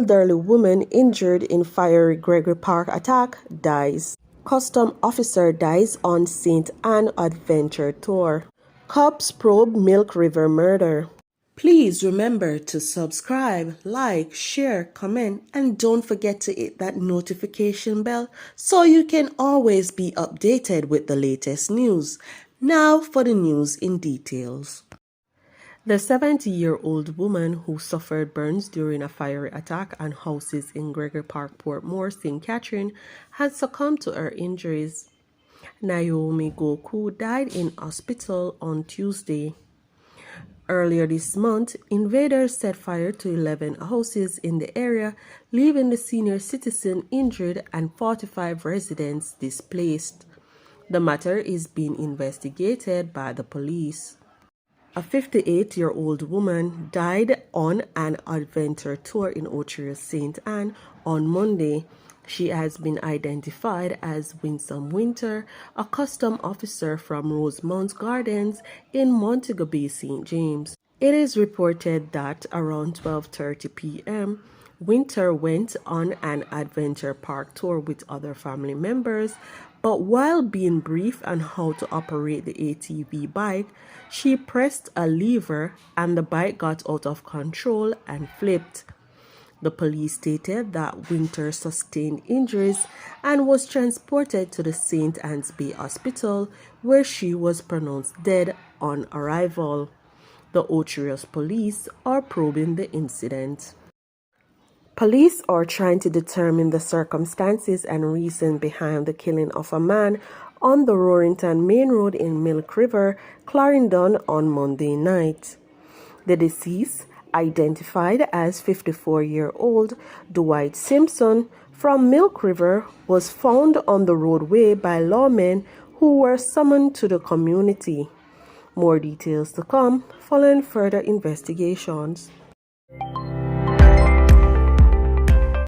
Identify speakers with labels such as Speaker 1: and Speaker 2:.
Speaker 1: Elderly woman injured in fiery Gregory Park attack dies. Custom officer dies on St. Anne adventure tour. Cops probe Milk River murder. Please remember to subscribe, like, share, comment, and don't forget to hit that notification bell so you can always be updated with the latest news. Now for the news in details. The 70-year-old woman who suffered burns during a fiery attack on houses in Gregory Park, Portmore, St. Catherine, has succumbed to her injuries. Naomi Goku died in hospital on Tuesday. Earlier this month, invaders set fire to 11 houses in the area, leaving the senior citizen injured and 45 residents displaced. The matter is being investigated by the police. A 58-year-old woman died on an adventure tour in Ochirio St. Anne on Monday. She has been identified as Winsome Winter, a custom officer from Rosemount Gardens in Montego Bay, St. James. It is reported that around 12:30 p.m., Winter went on an adventure park tour with other family members, but while being briefed on how to operate the ATV bike, she pressed a lever and the bike got out of control and flipped. The police stated that Winter sustained injuries and was transported to the St. Anne's Bay Hospital, where she was pronounced dead on arrival. The Ochirio police are probing the incident. Police are trying to determine the circumstances and reason behind the killing of a man on the Roarington Main Road in Milk River, Clarendon on Monday night. The deceased, identified as 54-year-old Dwight Simpson from Milk River, was found on the roadway by lawmen who were summoned to the community. More details to come following further investigations.